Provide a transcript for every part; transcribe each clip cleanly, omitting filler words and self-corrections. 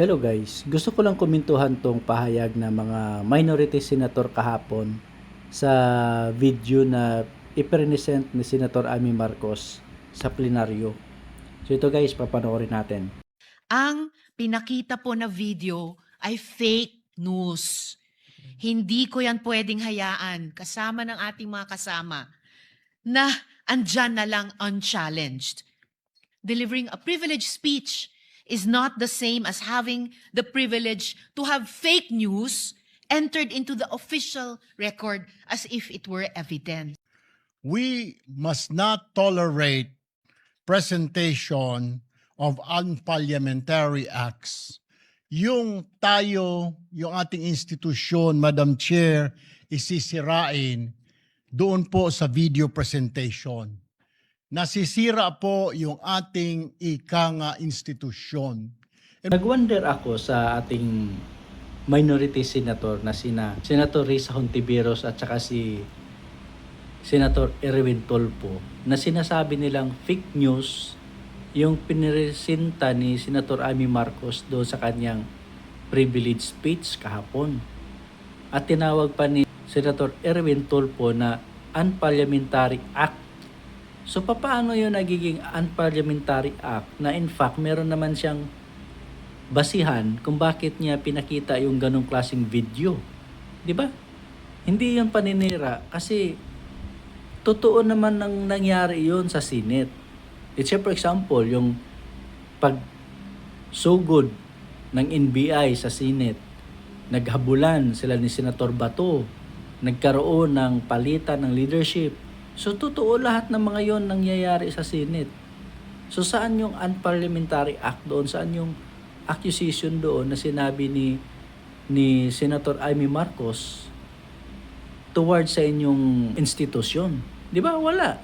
Hello guys, gusto ko lang komentuhan tong pahayag na mga minority senator kahapon sa video na ipresent ni Senator Amy Marcos sa plenaryo. So ito guys, papanoorin natin. Ang pinakita po na video ay fake news. Hindi ko yan pwedeng hayaan kasama ng ating mga kasama na andyan na lang unchallenged. Delivering a privileged speech is not the same as having the privilege to have fake news entered into the official record as if it were evidence. We must not tolerate presentation of unparliamentary acts. Yung ating institusyon, Madam Chair, isisirain doon po sa video presentation. Nasisira po yung ating institusyon. Nagwonder ako sa ating minority senator na Senator Risa Hontiveros at saka si Senator Erwin Tolpo na sinasabi nilang fake news yung piniresenta ni Senator Amy Marcos doon sa kanyang privilege speech kahapon. At tinawag pa ni Senator Erwin Tolpo na unparliamentary act. So paano yun nagiging unparliamentary act na in fact meron naman siyang basihan kung bakit niya pinakita yung ganong klaseng video? 'Di ba? Hindi yun paninira kasi totoo naman nang nangyari yun sa Senate. Let's say for example, yung pag so good ng NBI sa Senate, naghabulan sila ni Senator Bato, nagkaroon ng palitan ng leadership. So totoo lahat ng mga yon nangyayari sa Senate. So saan yung unparliamentary act doon? Saan yung accusation doon na sinabi ni Senator Amy Marcos towards sa inyong institusyon? 'Di ba? Wala.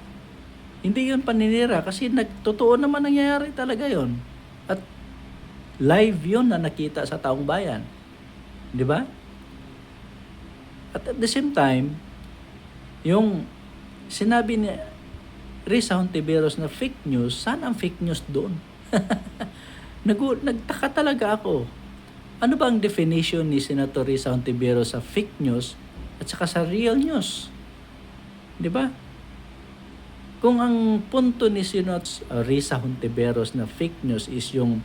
Hindi yun paninira kasi totoo naman nangyayari talaga yon. At live yun na nakita sa taong bayan. 'Di ba? At the same time, yung sinabi ni Risa Hontiveros na fake news, saan ang fake news doon? Nagtaka talaga ako. Ano ba ang definition ni Senator Risa Hontiveros sa fake news at saka sa real news? 'Di ba? Kung ang punto ni Senator Risa Hontiveros na fake news is yung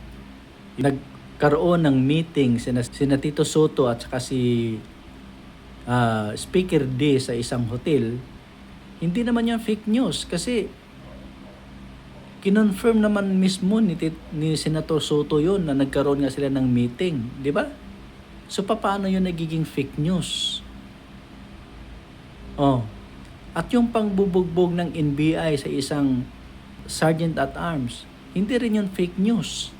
nagkaroon ng meeting sina Tito Soto at saka si Speaker D sa isang hotel, hindi naman yung fake news kasi kinonfirm naman mismo ni Senator Soto yun na nagkaroon nga sila ng meeting, di ba? So paano yun nagiging fake news? At yung pangbubugbog ng NBI sa isang sergeant at arms, hindi rin yun fake news.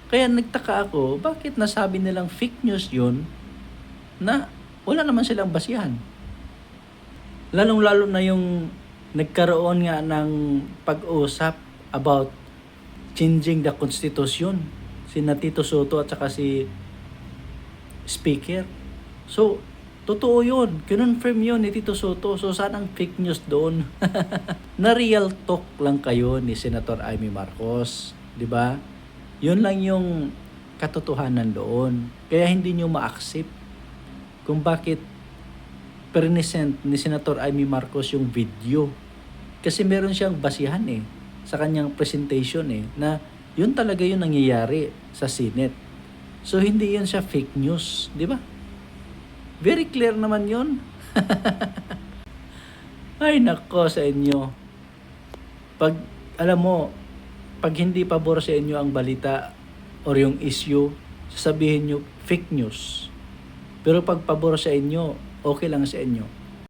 Kaya nagtaka ako, bakit nasabi nilang fake news yun na wala naman silang basihan? Lalong-lalo na yung nagkaroon nga ng pag-usap about changing the constitution, sina Tito Soto at saka si Speaker. So, totoo yun. Kinonfirm yun ni Tito Soto. So, saan ang fake news doon? Na real talk lang kayo ni Senator Amy Marcos. 'Di ba? Yun lang yung katotohanan doon. Kaya hindi nyo ma-accept kung bakit present ni Senator Amy Marcos yung video. Kasi meron siyang basihan sa kanyang presentation na yun talaga yung nangyayari sa Senate. So hindi yun siya fake news, di ba? Very clear naman yun. Ay nako sa inyo. Pag hindi pabor sa inyo ang balita or yung issue, sasabihin nyo fake news. Pero pag pabor sa inyo, okay lang sa inyo.